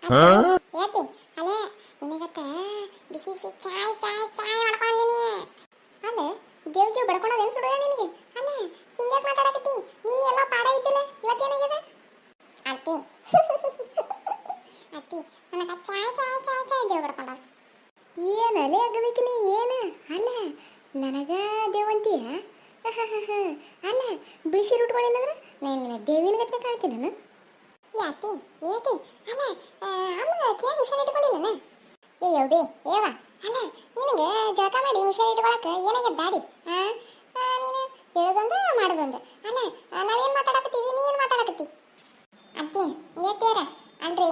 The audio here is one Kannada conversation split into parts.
ಯಾತಿ ಅಲ್ಲೇ ನಿನಗತ್ತ ಬಿಸಿ ಬಿಸಿ ಚಾಯ್ ಚಾಯ್ ಚಾಯ್ ಮಾಡ್ಕೊಂಡಿನಿ. ಅಲ್ಲ ದೇವ್ಗೆ ಬಡ್ಕೊಳೋದೇನು ಸುಡುವ ನಿನಗೆ? ಅಲ್ಲೇ ಹಿಂಗ್ಯಾಕೆ ಮಾತಾಡಕತ್ತಿ? ನೀನು ಎಲ್ಲ ಪಾಡ ಇದ್ದಿಲ್ಲ, ಇವತ್ತೇನಾಗಿದೆ? ಅತ್ತಿ ಅತ್ತಿ ನನಗ ಚಾಯ್ ಚಾಯ್ ಚಾಯ್ ಚಾಯ್ ದೇವ್ ಬಡ್ಕೊಂಡ. ಏನಲ್ಲೇ ಆಗಬೇಕು ನೀ ಏನು? ಅಲ್ಲ ನನಗ ದೇವಂತೀಯ? ಅಲ್ಲ ಬಿಳಿಸಿ ಉಟ್ಕೊಂಡಿನಂದ್ರೆ ನಾನು ದೇವಿನ ಗತ್ತೆ ಕಾಣ್ತೀನಿ ನಾನು. ಯಾತಿ ಏತಿ ಅಲ್ಲ ಅಮ್ಮ ಕೇ ಮಿಷನ್ ಇಟ್ಕೊಂಡಿಲ್ಲನ? ಏ ಯವ್ಬೇ ಏವ ಅಲ್ಲ ನಿನಗೆ ಜಳಕ ಮಾಡಿ ಮಿಷನ್ ಇಟ್ಕೊಳಕ್ಕೆ ಏನಾಗ್ಯದ ದಾಡಿ? ನೀನು ಹೇಳೋದೊಂದು ಮಾಡೋದೊಂದು. ಅಲ್ಲ ನಾವೇನು ಮಾತಾಡಕತ್ತೀವಿ, ನೀ ಏನು ಮಾತಾಡಕತ್ತಿ? ಅತ್ತಿ ಏತಿಯಾರ ಅಲ್ರಿ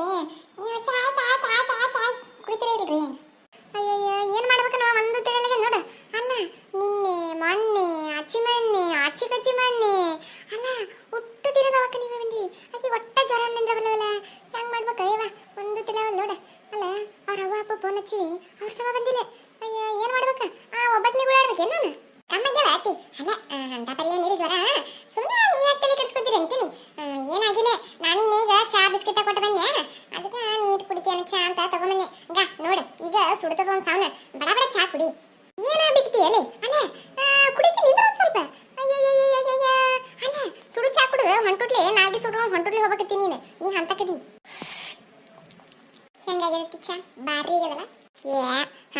ನೀವು ಚಾಯ್ ಚಾಯ್ ಚಾಯ್ ಚಾಯ್ ಚಾಯ್ ಕುಡಿತೀರ ಇಲ್ರಿ? ಅಯ್ಯಯ್ಯ ಏನು ಮಾಡ್ಬೇಕು ನಾವು ಒಂದು ತಿಳಿಯಲಿಗೆ ನೋಡು. ಅಲ್ಲ ನಿನ್ನೆ ಮೊನ್ನೆ ಅಚ್ಚಿ ಕಚ್ಚಿ ಮೊನ್ನೆ ಅಲ್ಲ ಹುಟ್ಟು ತಿರುಗವಕ್ಕ ನೀವು ಬಂದು ಆಕೆ ಒಟ್ಟ ಜ್ವರ ಅಂದ್ರವಲ್ಲ, ಹೆಂಗೆ ಮಾಡ್ಬೇಕು ಅಯ್ಯವ ಒಂದು ತಿಳಿಯವಲ್ಲ ನೋಡು. ಅಲ್ಲ ಅವ್ರ ಅವ್ವ ಅಪ್ಪ ಫೋನ್ ಹಚ್ಚಿವಿ, ಅವ್ರ ಸಹ ಬಂದಿಲ್ಲ. ಅಯ್ಯ ಏನು ಮಾಡ್ಬೇಕು? ಒಬ್ಬಟ್ಟಿನಿಗಳು ಆಡ್ಬೇಕೇನು ನಾನು? ಕಮ್ಮಗೆ ಆತಿ ಅಲ್ಲ ಅಂತ ಪರಿ ಏನಿಲ್ಲ ಜ್ವರ, ಸುಮ್ಮನೆ ನೀವು ಯಾಕೆ ತಲೆ ಕೆಡ್ಸ್ಕೊತೀರಿ ಅಂತೀನಿ. ಏನಾಗಿಲ್ಲ, ನಾನೀನೀಗ ಚಾ ಬಿಸ್ಕಿಟ ಕೊಟ್ಟು ಬಂದೆ, ಅದಕ್ಕೆ ನೀರು ಕುಡಿತೀಯನ ಚಾ ಅಂತ ತಗೊಂಬಂದೆ. ಗಾ ನೋಡು ಈಗ ಸುಡ್ತದ ಒಂದು ಸಾವನ, ಬಡ ಬಡ ಚಾ ಕುಡಿ. ಏನ ಬಿಡ್ತೀಯಲ್ಲಿ? ಅಲ್ಲ ಕುಡಿತೀನಿ ಒಂದು ಸ್ವಲ್ಪ. ಅಯ್ಯಯ್ಯಯ್ಯಯ್ಯಯ್ಯ ಅಲ್ಲ ಸುಡು ಚಾ ಕುಡಿದು ಹೊಂಟುಟ್ಲಿ ನಾಗಿ ಸುಡ್ಕೊಂಡು ಹೊಂಟುಟ್ಲಿ ಹೋಗ್ಬೇಕತ್ತೀನಿ ನೀ ಹಂತಕದಿ. ಹೆಂಗಾಗಿರತ್ತಿ ಚಾ? ಬಾರಿ ಆಗ್ಯದಲ್ಲ? ಏ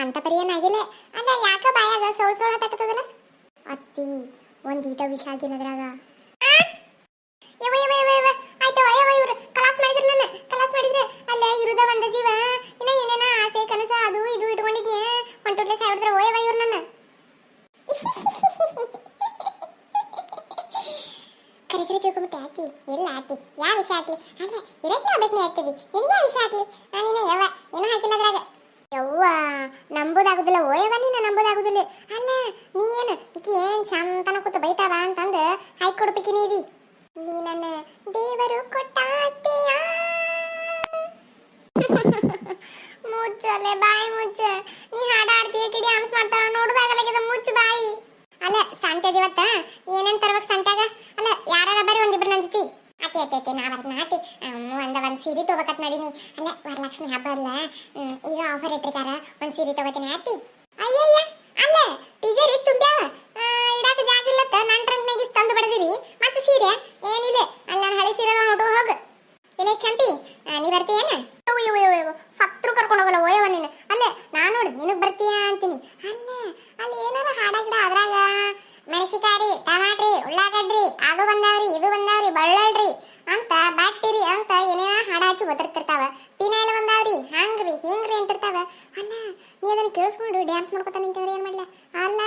ಅಂತ ಪರಿ ಏನಾಗಿಲ್ಲ. ಅಲ್ಲ ಯಾಕ ಬಾಯಾಗ ಸೋಳ್ ಸೋಳ ಹತ್ತಾಕತ್ತದಲ್ಲ? ಅತ್ತಿ ಒಂದು ಈಟ ವಿಷ ಆಗಿನದ್ರಾಗ. ಆಯ್ತು ಅಯ್ಯವ ಇವ್ರು ಕಲಾಸ್ ಮಾಡಿದ್ರು, ನನ್ನ ಕಲಾಸ್ ಮಾಡಿದ್ರೆ ಅಲ್ಲೇ ಇರುದ ಒಂದ ಜೀವ ಇನ್ನ ಏನೇನ ಆಸೆ ಕನಸ ಅದು ಇದು ಇಟ್ಕೊಂಡಿದ್ನೆ ಹೊಂಟುಟ್ಲೆ ಸಾಯ್ಬಿಡ್ತಾರೆ. ಓಯವ ಇವ್ರು ನನ್ನ ಕರೆ ಕರೆ ತಿಳ್ಕೊಂಬಿಟ್ಟೆ ಆತಿ. ಎಲ್ಲ ಆತಿ ಯಾವ ವಿಷಯ ಆತಿ? ಅಲ್ಲ ಇರಕ್ಕೆ ಆಗ್ಬೇಕು ಆಗ್ತದಿ ನಿನಗೆ ಯಾವ ವಿಷಯ ಆತಿ? ನಾನಿನ ಯಾವ ಏನೂ ಹಾಕಿಲ್ಲ ಅದ್ರಾಗ. ಯವ್ವ ನಂಬೋದಾಗುದಿಲ್ಲ ಓಯವ, ನೀನು ನಂಬೋದಾಗುದಿಲ್ಲ. ಅಲ್ಲ ನೀ ಏನು ಈಕಿ ಏನು ಚಂತನ ಕೂತು ಬೈತಾವ ಅಂತಂದು ಹಾಕಿ ಕೊಡ್ಬೇಕಿ ನೀದಿ. ನೀ ನನ್ನ ದೇವರು ಕೊಟ್ಟ ಅತ್ತೆಯ ಮುಚ್ಚಲೆ ಬಾಯಿ ಮುಚ್ಚ. ನೀ ಹಾಡ ಆಡ್ತೀಯ ಕಿಡಿ ಹಂಸ್ ಮಾಡ್ತಾಳ ನೋಡುದಾಗಲಾಗ್ಯದ, ಮುಚ್ಚು ಬಾಯಿ. ಅಲ್ಲ ಸಂತೆ ದಿವತ್ತ ಏನೇನ್ ತರ್ಬೇಕು ಸಂತ್ಯಾಗ? ಅಲ್ಲ ಯಾರ ಬರ್ರಿ ಒಂದಿಬ್ರು ನನ್ನ ಜೊತೆ. ಅತಿ ಅತಿ ಅತಿ ನಾ ಬರ್ತೀನಿ ಅತಿ. ಒಂದು ಸೀರೆ ತಗೋಕತ್ ಮಾಡೀನಿ. ಅಲ್ಲ ವರಲಕ್ಷ್ಮಿ ಹಬ್ಬ ಅಲ್ಲ, ಈಗ ಆಫರ್ ಇಟ್ಟಿರ್ತಾರ, ಒಂದು ಸೀರೆ ತಗೋತೀನಿ ಅತಿ. ಅಯ್ಯಯ್ಯ ಅಲ್ಲ ಟೀಚರ್ ಈಗ ತುಂಬ್ಯಾವ, ಇಡಾಕ ಜಾಗ ಇಲ್ಲತ್ತ ನನ್ನ ಟ್ರಂಕ್ನಾಗ ತಂದು ಬಡದಿರಿ ಮತ್ತೆ ಸೀರೆ ಏನಿಲ್ಲ. ಅಲ್ಲ ನಾನು ಹಳೆ ಸೀರೆ ನೋಡು ಹೋಗು. ಇಲ್ಲ ಚಂಪಿ ನೀ ಬರ್ತೀಯೇನ? ಸತ್ರು ಕರ್ಕೊಂಡು ಹೋಗಲ್ಲ ಓಯವ ನೀನು. ಅಲ್ಲೇ ನಾನು ನೋಡು ನಿನಗೆ ಬರ್ತೀಯ ಅಂತೀನಿ. ಅಲ್ಲ ಅಲ್ಲಿ ಏನಾರ ಹಾಡ ಗಿಡ ಅದ್ರಾಗ ಮೆಣಸಿಕಾರಿ ಟಮಾಟ್ರಿ ಉಳ್ಳಾಗಡ್ರಿ ಅದು ಬಂದಾವ್ರಿ ಇದು ಬಂದಾವ್ರಿ ಬಳ್ಳಳ್ರಿ ಅಂತ ಬ್ಯಾಕ್ಟೀರಿ ಅಂತ ಏನೇನ ಹಾಡ ಹಚ್ಚಿ ಒದರ್ತಿರ್ತಾವ. ಪಿನಾಯಿಲ್ ಬಂದಾವ್ರಿ ಹಂಗ್ರಿ ಹಿಂಗ್ರಿ ಅಂತಿರ್ತಾವ. ಅಲ್ಲ ನೀ ಅದನ್ನ ಕೇಳಿಸ್ಕೊಂಡು ಡ್ಯಾನ್ಸ್ ಮಾಡ್ಕೊತ ನಿಂತಂದ್ರೆ ಏನ್ ಮಾಡ್ಲ? ಅಲ್ಲ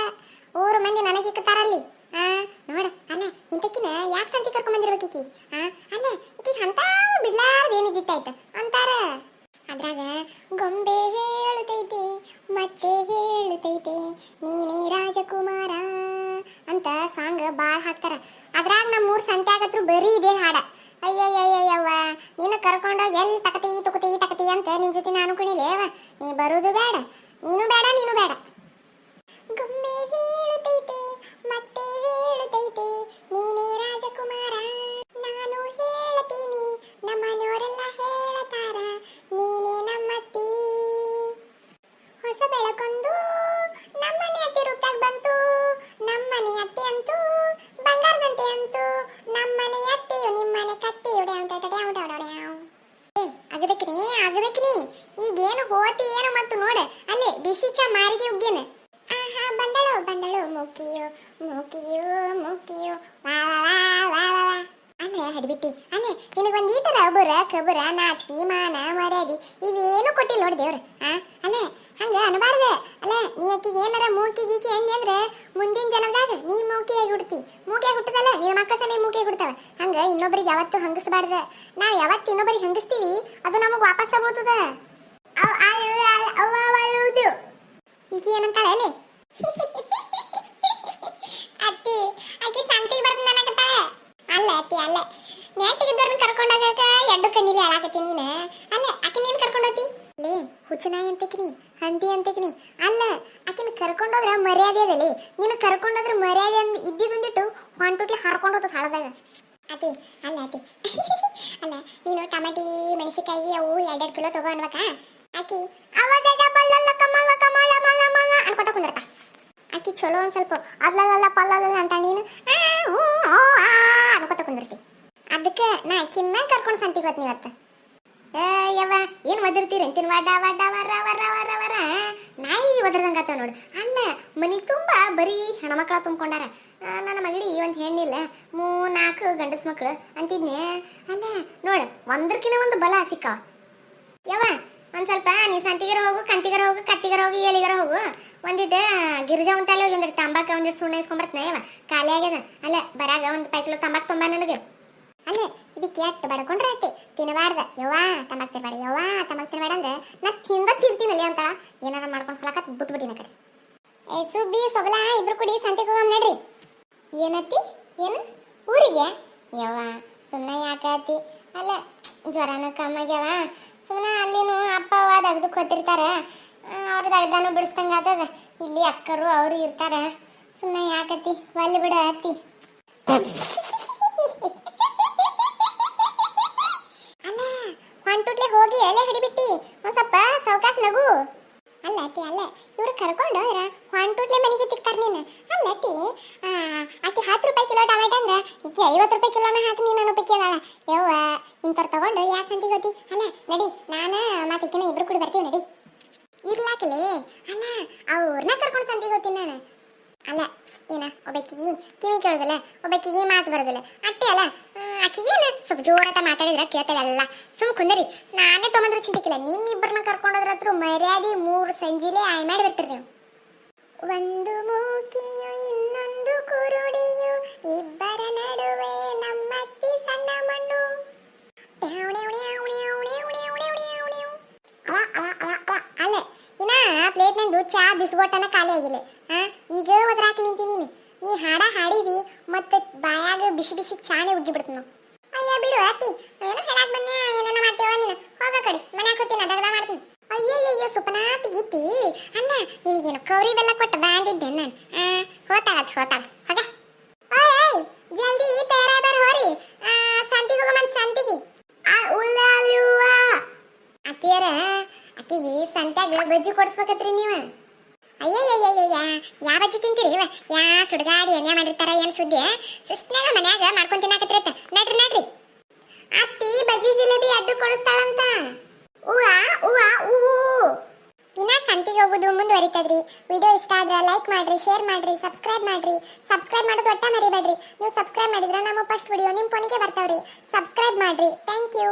ಊರು ಮಂದಿ ನನಗೆ ಇಕ್ಕತಾರಲ್ಲಿ. ನೋಡ ಅಲ್ಲ ಇಂತಕಿನ ಯಾಕೆ ಸಂತಿ ಕರ್ಕೊಂಡ್ ಬಂದಿರ್ಬೇಕು ಈಕಿ? ಅಲ್ಲ ಈಕಿಗೆ ಅಂತಾವು ಬಿಡ್ಲಾರ್ದು ಏನಿದ್ದಿತ್ತಾಯ್ತ ಅಂತಾರ. ಅದ್ರಾಗ ಗೊಂಬೆ ಹೇಳುತ್ತೈತೆ ಮತ್ತೆ ಹೇಳುತ್ತೈತೆ ನೀನೇ ರಾಜಕುಮಾರ ಅಂತ ಸಾಂಗ್ ಭಾಳ ಹಾಕ್ತಾರ. ಅದ್ರಾಗ ನಮ್ಮೂರು ಸಂತ್ಯಾಗತ್ರು ಬರೀ ಇದೇ ಹಾಡ. ಅಯ್ಯಯ್ಯಯ್ಯವ್ವ ನೀನು ಕರ್ಕೊಂಡೋಗಿ ಎಲ್ಲಿ ತಕತಿ ಅಂತ ನಿನ್ ಜೊತೆ ನಾನು ಕುಣಿಲೇವ? ನೀ ಬರುವುದು ಬೇಡ, ನೀನು ಬೇಡ, ನೀನು ಬೇಡ. ಗೊಂಬೆ ಹೇಳುತ್ತೈತೆ ಮತ್ತೆ ಹೇಳುತ್ತೈತೆ ನೀನೇ ರಾಜಕುಮಾರ, ನಾನು ಹೇಳತೀನಿ ನಮ್ಮನೆಯವರೆಲ್ಲ ಹೇಳತಾರ ನೀನೇ ನಮ್ಮತ್ತಿ. ಹೊಸ ಬೆಳಕೊಂದು ನಮ್ಮನೆ ಅತ್ತೆ ರೂಪಾಗ ಬಂತು, ನಮ್ಮನೆ ಅತ್ತೆ ಅಂತೂ ಬಂಗಾರದಂತೆ ಅಂತೂ, ನಮ್ಮನೆ ಅತ್ತೆಯು ನಿಮ್ಮನೆ ಕತ್ತೆಯು ಆಗದಕ್ಕಿನಿ ಈಗೇನು ಹೋತಿ ಏನು ಮತ್ತು ನೋಡ ಅಲ್ಲೇ ಬಿಸಿ ಚಾ ಮಾರಿಗೆ ಉಗ್ಗೇನ. ಬಂದಳು ಮುಕ್ಕಿಯು ಮುಕ್ಕಿಯು ಮುಕ್ಕಿಯು ವಾ ವಾ ವಾ ವಾ ವಾ. ಅಲ್ಲೇ ಹಡ್ಬಿಟ್ಟಿ ಅಲ್ಲೇ ನಿನಗೊಂದು ಈಟರ ಕಬುರ ನಾಚಿಕೆ ಮಾನ ಮರ್ಯಾದಿ ಇವೇನು ಕೊಟ್ಟಿಲ್ಲ ನೋಡಿ ದೇವ್ರು. ಅಲ್ಲೇ ಹಂಗ ಅನ್ಬಾರ್ದ. ಅಲ್ಲ ನೀ ಅಕ್ಕಿಗೆ ಏನಾರ ಮೂಕಿ ಗೀಕಿ ಅಂದ್ರೆ ಮುಂದಿನ ಜನ್ಮದಾಗ ನೀ ಮೂಕಿಯಾಗಿ ಹುಡ್ತಿ. ಮೂಕಿಯಾಗಿ ಹುಟ್ಟದಲ್ಲ ನಿನ್ನ ಮಕ್ಕ ಸಮಯ ಮೂಕಿಯಾಗಿ ಹುಡ್ತಾವ. ಹಂಗ ಇನ್ನೊಬ್ರಿಗೆ ಯಾವತ್ತು ಹಂಗಿಸ್ಬಾರ್ದ. ನಾವು ಯಾವತ್ತು ಇನ್ನೊಬ್ರಿಗೆ ಹಂಗಿಸ್ತೀವಿ ಅದು ನಮಗೆ ವಾಪಸ್ ತಗೋತದ. ಈಕಿ ಏನಂತಾಳೆ ಅಲ್ಲಿ ಅತ್ತಿ ಆಕಿ ಸಂತಿಗೆ ಬರ್ತೀನಿ ಅನ್ನಕತ್ತಾಳೆ. ಅಲ್ಲ ಅತ್ತಿ ಅಲ್ಲ ನೆಟ್ಟಿಗಿದ್ದವ್ರನ್ನ ಕರ್ಕೊಂಡೋಗಾಕ ಎಡ್ಡು ಕಣ್ಣಿಲಿ ಹಾಳಾಕತ್ತೀನಿ ನೀನು. ಅಲ್ಲ ಆಕಿ ನೀನು ಕರ್ಕೊಂಡೋತಿ ಲೇ ಹುಚ್ಚನಾಯಿ ಅಂತಕಿನಿ ಹಂದಿ ಅಂತಕಿನಿ. ಅಲ್ಲ ಆಕಿನ ಕರ್ಕೊಂಡೋದ್ರ ಮರ್ಯಾದೆ ಅದಲಿ, ನೀನು ಕರ್ಕೊಂಡೋದ್ರ ಮರ್ಯಾದೆ ಇದ್ದಿದ್ದೊಂದಿಟ್ಟು ಹೊಂಟುಟ್ಲಿ ಹರ್ಕೊಂಡೋದ ಹಳದಾಗ. ಅತಿ ಅಲ್ಲ ಅತಿ ಅಲ್ಲ ನೀನು ಟಮಾಟಿ ಮೆಣಸಿಕಾಯಿ ಅವು 2 ಕಿಲೋ ತಗೋ ಅನ್ಬೇಕಾ ಆಕಿ ಅವಾಗ ಬಲ್ಲಲ್ಲ ಕಮಲ ಕಮಲ ಮಲ ಮಲ ಅನ್ಕೋತ ಕುಂದ್ರಪ್ಪ ಆಕಿ ಚಲೋ ಒಂದ್ ಸ್ವಲ್ಪ ಅಲ್ಲಲ್ಲ ಪಲ್ಲಲ್ಲ ಅಂತ ನೀನು ಅನ್ಕೋತ ಕುಂದಿರ್ತಿ ಅದಕ್ಕೆ ನಾ ಆಕಿನ್ನ ಕರ್ಕೊಂಡು ಸಂತಿಗೆ ಹೋತ್ನಿ ಇವತ್ತು ಯವ್ವ ಏನು ಒದರ್ತೀರಿ ಅಂತೀನಿ ವಡ ವಡ ವರ ವರ ವರ ವರ ನಾಯಿ ಒದರ್ದಂಗಾತ ನೋಡು ಅಲ್ಲ ಮನಿ ತುಂಬಾ ಬರೀ ಹೆಣ್ಮಕ್ಳ ತುಂಬ್ಕೊಂಡಾರ ನನ್ನ ಮಗಳಿ ಒಂದು ಹೆಣ್ಣಿಲ್ಲ 3-4 ಗಂಡಸ ಮಕ್ಳು ಅಂತಿದ್ನೆ ಅಲ್ಲ ನೋಡು ಒಂದರ್ಕಿನ ಒಂದು ಬಲ ಸಿಕ್ಕಾವ ಯವ್ವ ಒಂದ್ ಸ್ವಲ್ಪ ನೀ ಸಂತಿಗರ ಹೋಗು ಕಂತಿಗರ ಹೋಗು ಕತ್ತಿಗರ ಹೋಗು ಏಲಿಗರ ಹೋಗು ಒಂದಿಟ್ಟು ಗಿರಿಜಾ ಉಂತಲ್ಲ ಹೋಗಿ ಒಂದಿಟ್ಟು ತಂಬಾಕ ಒಂದಿಟ್ಟು ಸುಣ್ಣ ಇಸ್ಕೊಂಬರ್ತನ ಯವ್ವ ಖಾಲಿ ಆಗ್ಯದ ಅಲ್ಲ ಬರಾಗ ಒಂದು 5 ಕಿಲೋ ತಂಬಾಕ್ ತುಂಬ ನನಗೆ ಅಲ್ಲ ಇದಕ್ಕೆ ಎಟ್ಟು ಬಡ್ಕೊಂಡ್ರೆ ಅಟ್ಟೆ ತಿನ್ನಬಾರ್ದ ಯವ್ವ ತಂಬಾಕ್ ತಿನ್ಬೇಡ ಯವ್ವ ತಂಬಾಕ್ ತಿನ್ಬೇಡ ಅಂದ್ರೆ ನಾ ತಿರ್ತೀನಲ್ಲ ಅಂತ ಏನಾರ ಮಾಡ್ಕೊಂಡು ಹೊಲಕತ್ ಬಿಟ್ಬಿಟ್ಟಿನ ಕಡೆ ಸುಬ್ಬಿ ಸೊಬಲ ಇಬ್ರು ಕೂಡಿ ಸಂತೆಗೆ ಹೋಗಮ್ ನಡ್ರಿ ಏನತ್ತಿ ಏನು ಊರಿಗೆ ಯವ್ವ ಸುಮ್ಮನೆ ಯಾಕತಿ ಅಲ್ಲ ಜ್ವರನ ಕಮ್ಮಾಗ್ಯಾವ ಸುಮ್ಮನೆ ಅಲ್ಲಿನೂ ಅಪ್ಪ ಅವ್ವ ದಗ್ದಕ್ಕೆ ಹೊತ್ತಿರ್ತಾರೆ ಅವ್ರ ದಗ್ದಾನು ಬಿಡಿಸ್ದಂಗೆ ಆತದ ಇಲ್ಲಿ ಅಕ್ಕರು ಅವರು ಇರ್ತಾರೆ ಸುಮ್ಮನೆ ಯಾಕತಿ ಒಲ್ಲಿ ಬಿಡ ಅತ್ತಿ ಅಲ್ಲ ಹೊಂಟುಟ್ಲೆ ಹೋಗಿ ಎಲೆ ಹಿಡಿಬಿಟ್ಟಿ ಒಂದು ಸ್ವಲ್ಪ ಸೌಕಾಸ್ ನಗು ಅಲ್ಲ ಅತ್ತಿ ಅಲ್ಲ ಇವ್ರು ಕರ್ಕೊಂಡು ಹೋದ್ರ ಹೊಂಟುಟ್ಲೆ ಮನೆಗೆ ತಿಕ್ತಾರ ನೀನು ಅಲ್ಲ ಅತ್ತಿ ಆಕೆ 10 ರೂಪಾಯಿ ಕಿಲೋ ಟೊಮೆಟೊ ಅಂದ್ರೆ ಈಕೆ 50 ರೂಪಾಯಿ ಕಿಲೋನ ಹಾಕಿ ನೀನು ಅನ್ನೋ ಅದಾಳ ಯವ್ವ ಇಂಥವ್ರು ತಗೊಂಡು ಯಾಕೆ ಸಂತಿಗೆ ಹೋತಿ ಅಲ್ಲ ನಡಿ ನಾನು ಮತ್ತೆ ಈಕಿನ ಇಬ್ರು ಕೂಡಿ ಬರ್ತೀವಿ ನಡಿ ಇರ್ಲಾಕಲೇ ಅಲ್ಲ ಅವ್ರನ್ನ ಕರ್ಕೊಂಡು ಸಂತಿಗೆ ಹೋಗ್ತೀನಿ ನಾನು ಅಲ್ಲ ಏನ ಒಬ್ಬಾಕಿಗೆ ಕಿವಿ ಕೇಳೋದಿಲ್ಲ ಒಬ್ಬಾಕಿಗೆ ಮಾತು ಬರೋದಿಲ್ಲ ಅಟ್ಟೆ ಅಲ್ಲ ಆಕಿಗೇನು ಸ್ವಲ್ಪ ಜೋರಾಟ ಮಾತಾಡಿದ್ರೆ ಕೇಳ್ತಾಳಲ್ಲ ಸುಮ್ ಕುಂದರಿ ನಾನೇ ತೊಗೊಂಡ್ರೆ ಚಿಂತಿಕಿಲ್ಲ ನಿಮ್ಮಿಬ್ಬರನ್ನ ಕರ್ಕೊಂಡೋದ್ರ ಹತ್ರ ಮರ್ಯಾದೆ 3 ಸಂಜಿಲೆ ಆಯ್ ಮಾಡಿ ಬರ್ತೀರಿ ನೀವು ಒಂದು ಮೂಕಿಯು ಇನ್ನೊಂದು ಕುರುಡಿಯು ಇಬ್ಬರ ನಡುವೆ ನಮ್ಮತ್ತಿ ಸಣ್ಣ ಮಣ್ಣು ಅಲ್ಲ ಇನ್ನ ಪ್ಲೇಟ್ ನಂದು ಚಾ ಬಿಸ್ಕೊಟ್ಟನ ಖಾಲಿ ಆಗಿಲ್ಲ ಈಗ ಒದ್ರಾಕಿ ನಿಂತೀನಿ ನೀ ಹಾಡ ಹಾಡಿದಿ ಮತ್ತೆ ಬಾಯಾಗ ಬಿಸಿ ಬಿಸಿ ಚಾನೆ ಉಗ್ಗಿ ಬಿಡ್ತೀನಿ ಅಯ್ಯ ಬಿಡು ಅತ್ತಿ ಏನೋ ಹೇಳಕ್ ಬಂದೆ ಏನೇನೋ ಮಾಡ್ತೇವ ನೀನು ಹೋಗ ಕಡೆ ಮನ್ಯಾಗ ಕೂತೀನಿ ದಗದ ಮಾಡ್ತೀನಿ ಅಯ್ಯಯ್ಯಯ್ಯೋ ಸುಪನಾತಿ ಗೀತಿ ಅಲ್ಲ ನಿನಗೇನು ಕೌರಿ ಬೆಲ್ಲ ಕೊಟ್ಟು ಬಾಂಡಿದ್ದೆ ನಾನು ಹೋತಾಳ ಹೋಗ ಓಯ್ ಜಲ್ದಿ ತಯಾರಾದಾರ ಹೋರಿ ಸಂತಿಗೆ ಹೋಗಮನ್ ಸಂತಿಗೆ ಅತ್ತಿಯರ ಅಕ್ಕಿಗೆ ಸಂತ್ಯಾಗ ಬಜ್ಜಿ ಕೊಡಿಸ್ಬೇಕತ್ರಿ ನೀವು ಅಯ್ಯಯ್ಯಯ್ಯಯ್ಯ ಯಾವ ಬಜ್ಜಿ ತಿಂತೀರಿ ಯಾ ಸುಡ್ಗಾಡಿ ಎಣ್ಣೆ ಮಾಡಿರ್ತಾರ ಏನ್ ಸುದ್ದಿ ಸಿಸ್ನಾಗ ಮನ್ಯಾಗ ಮಾಡ್ಕೊಂಡ್ ತಿನ್ನಾಕತ್ರಿ ನಡ್ರಿ ಅತ್ತಿ ಬಜ್ಜಿ ಜಿಲೇಬಿ ಅಡ್ಡು ಕೊಡಿಸ್ತಾಳಂತ ಇನ್ನ ಸಂತಿಗೆ ಹೋಗೋದು ಮುಂದುವರಿತದ್ರಿ ವಿಡಿಯೋ ಇಷ್ಟ ಆದ್ರೆ ಲೈಕ್ ಮಾಡ್ರಿ ಶೇರ್ ಮಾಡ್ರಿ ಸಬ್ಸ್ಕ್ರೈಬ್ ಮಾಡೋದು ಒಟ್ಟ ಮರಿಬೇಡ್ರಿ ನೀವು ಸಬ್ಸ್ಕ್ರೈಬ್ ಮಾಡಿದ್ರೆ ನಮ್ಮ ಫಸ್ಟ್ ವಿಡಿಯೋ ನಿಮ್ಮ ಫೋನಿಗೆ ಬರ್ತಾವ್ರಿ ಸಬ್ಸ್ಕ್ರೈಬ್ ಮಾಡ್ರಿ ಥ್ಯಾಂಕ್ ಯು